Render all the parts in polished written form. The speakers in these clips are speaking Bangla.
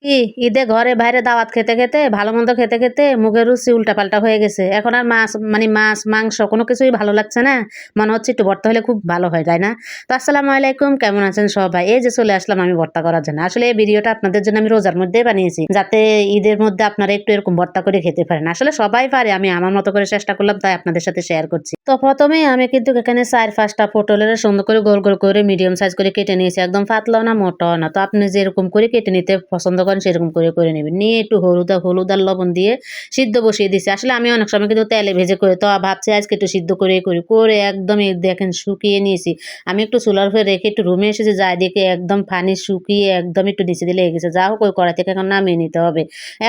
কি ঈদে ঘরে বাইরে দাওয়াত খেতে খেতে ভালো মন্দ খেতে খেতে মুখের রুচি উল্টাপাল্টা হয়ে গেছে। এখন আর মাছ মাংস কোনো কিছুই ভালো লাগছে না। মনে হচ্ছে একটু ভর্তা হলে খুব ভালো হয়, তাই না? তো আসসালামু আলাইকুম, কেমন আছেন সবাই? এই যে চলে আসলাম আমি ভর্তা করার জন্য। আসলে এই ভিডিওটা আপনাদের জন্য আমি রোজার মধ্যেই বানিয়েছি, যাতে ঈদের মধ্যে আপনারা একটু এরকম ভর্তা করে খেতে পারেন। আসলে সবাই পারে, আমি আমার মতো করে চেষ্টা করলাম, তাই আপনাদের সাথে শেয়ার করছি। তো প্রথমেই আমি কিন্তু এখানে ৪-৫টা পটলের সুন্দর করে গোল গোল করে মিডিয়াম সাইজ করে কেটে নিয়েছি, একদম পাতলাও না মোটাও না। তো আপনি যেরকম করে কেটে নিতে পছন্দ করেন সেরকম করে নেবেন। নিয়ে একটু হলুদ আর লবণ দিয়ে সিদ্ধ বসিয়ে দিছি। আসলে আমি অনেক সময় কিন্তু তেলে ভেজে করি, তো ভাবছি আজকে একটু সিদ্ধ করে একদম এই দেখেন শুকিয়ে নিয়েছি। আমি একটু চুলার উপরে রেখে একটু রুমে এসেছি, যাই দেখে একদম পানি শুকিয়ে একদম একটু নিচে দিলে গেছে। যা হোক ওই কড়াই থেকে এখন নামিয়ে নিতে হবে।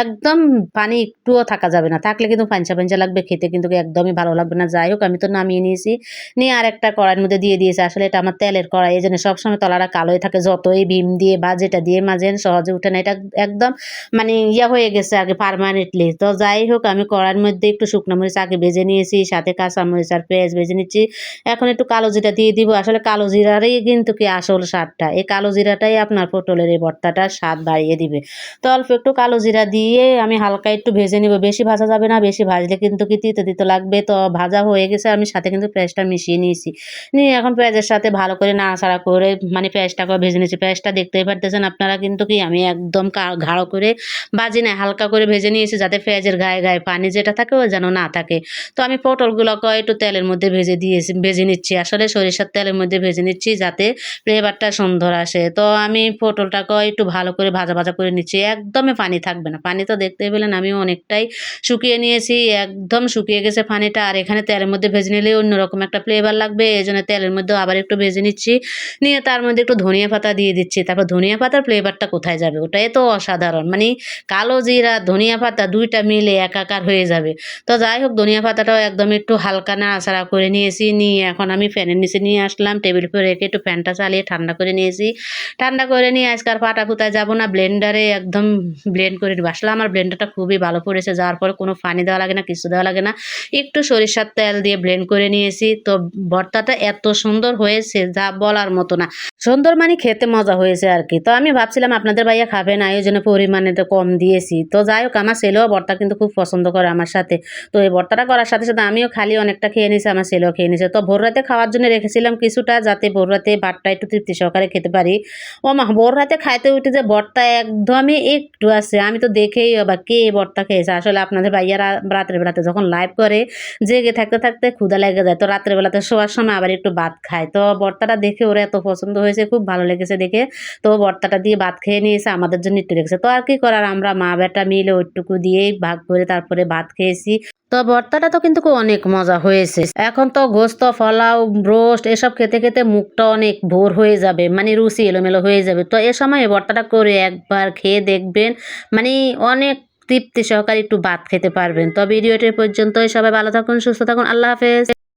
একদম পানি একটুও থাকা যাবে না, থাকলে কিন্তু পাঞ্চা লাগবে, খেতে কিন্তু একদমই ভালো লাগবে না। যাই হোক আমি তো নামিয়ে নিয়েছি, নিয়ে আরেকটা কড়াইয়ের মধ্যে দিয়ে দিয়েছি। আসলে এটা আমার তেলের কড়াই, এই জন্য সবসময় তলাটা কালোই থাকে, যতই ভীম দিয়ে বা যেটা দিয়ে মাজেন সহজে উঠে না। এটা একদম মানে হয়ে গেছে আগে পার্মানেন্টলি। তো যাই হোক আমি কড়াইয়ের মধ্যে একটু শুকনো মরিচ আগে ভেজে নিয়েছি, সাথে কাঁচা মরিচ আর পেঁয়াজ ভেজে নিচ্ছি। এখন একটু কালো জিরা দিয়ে দিব। আসলে কালো জিরারই কিন্তু কি আসল স্বাদটা, এই কালো জিরাটাই আপনার পটলের এই ভর্তাটার স্বাদ বাড়িয়ে দিবে। তো অল্প একটু কালো জিরা দিয়ে আমি হালকা একটু ভেজে নিব, বেশি ভাজা যাবে না, বেশি ভাজলে কিন্তু কি তিতো তিতো লাগবে। তো ভাজা হয়ে গেছে, আমি সাথে কিন্তু পেঁয়াজটা মিশিয়ে নিয়েছি। নিয়ে এখন পেঁয়াজের সাথে ভালো করে নাড়াচাড়া করে মানে পেঁয়াজটাকে ভেজে নিয়েছি। পেঁয়াজটা দেখতেই পারতেছেন আপনারা, কিন্তু কি আমি একদম গাঢ় করে ভাজি না, হালকা করে ভেজে নিয়েছি, যাতে পেঁয়াজের গায়ে গায়ে পানি যেটা থাকে ও যেন না থাকে। তো আমি পটলগুলোকে একটু তেলের মধ্যে ভেজে নিচ্ছি। আসলে সরিষার তেলের মধ্যে ভেজে নিচ্ছি, যাতে ফ্লেভারটা সুন্দর আসে। তো আমি পটলটাকে একটু ভালো করে ভাজা করে নিচ্ছি, একদমই পানি থাকবে না। পানি তো দেখতেই পেলেন আমি অনেকটাই শুকিয়ে নিয়েছি, একদম শুকিয়ে গেছে পানিটা। আর এখানে তেলের মধ্যে ভেজে নিলে অন্যরকম একটা ফ্লেভার লাগবে, এই জন্য তেলের মধ্যে আবার একটু ভেজে নিচ্ছি। নিয়ে তার মধ্যে একটু ধনিয়া পাতা দিয়ে দিচ্ছি। তারপর ধনিয়া পাতার ফ্লেভারটা কোথায় যাবে, ওটাই তো অসাধারণ। মানে কালো জিরা ধনিয়া পাতা দুইটা মিলে একাকার হয়ে যাবে। তো যাই হোক ধনিয়া পাতাটাও একদম একটু হালকা নাড়াচাড়া করে নিয়েছি। নিয়ে এখন আমি ফ্যানের নিচে নিয়ে আসলাম, টেবিল উপরে রেখে একটু ফ্যানটা চালিয়ে ঠান্ডা করে নিয়েছি। ঠান্ডা করে নিয়ে আজকাল পাটা পুতায় যাবো না, ব্লেন্ডারে একদম ব্লেন্ড করে নিব। আসলে আমার ব্লেন্ডারটা খুবই ভালো পড়েছে, যার পরে কোনো পানি দেওয়া লাগে না, কিছু দেওয়া লাগে না। একটু সরিষার তেল দিয়ে ব্লেন্ড করে নিয়েছি। তো ভর্তাটা এত সুন্দর হয়েছে যা বলার মতো না। সুন্দর মানে খেতে মজা হয়েছে আর কি। তো আমি ভাবছিলাম আপনাদের ভাইয়া খাবে না, এই জন্য পরিমাণে তো কম দিয়েছি। তো যাই হোক আমার ছেলেও ভর্তা কিন্তু খুব পছন্দ করে আমার সাথে। তো এই ভর্তাটা করার সাথে সাথে আমিও খালি অনেকটা খেয়ে নিয়েছি, আমার ছেলেও খেয়ে নিয়েছে। তো ভোর রাতে খাওয়ার জন্য রেখেছিলাম কিছুটা, যাতে ভোর রাতে ভাতটা একটু তৃপ্তি সহকারে খেতে পারি। ও মা, ভোর রাতে খাইতে উঠে যে ভর্তা একদমই একটু আছে, আমি তো দেখেই অবাক কে এই ভর্তা খেয়েছে। আসলে আপনাদের ভাইয়ারা রাতের বেলাতে যখন লাইভ করে জেগে থাকতে থাকতে ক্ষুধা লেগে যায়, তো রাত্রে বেলাতে শোয়ার সময় আবার একটু ভাত খায়। তো ভর্তাটা দেখে ওরা এত পছন্দ হয়েছে, খুব ভালো লেগেছে দেখে। তো ভর্তাটা দিয়ে ভাত খেয়ে নিয়েছে, আমাদের জন্য একটু রেখেছে। তো আর কি করার, আমরা মা বেটা মিলে ওইটুকু দিয়েই ভাগ করে তারপরে ভাত খেয়েছি। তো ভর্তাটা তো কিন্তু অনেক মজা হয়েছে। এখন তো গোস্ত পোলাও রোস্ট এসব খেতে খেতে মুখটা অনেক ভোর হয়ে যাবে, মানে রুচি এলোমেলো হয়ে যাবে। তো এ সময় এই ভর্তাটা করে একবার খেয়ে দেখবেন, মানে অনেক তৃপ্তি সহকারে একটু ভাত খেতে পারবেন। তো ভিডিওটি পর্যন্তই, সবাই ভালো থাকুন, সুস্থ থাকুন, আল্লাহ হাফেজ।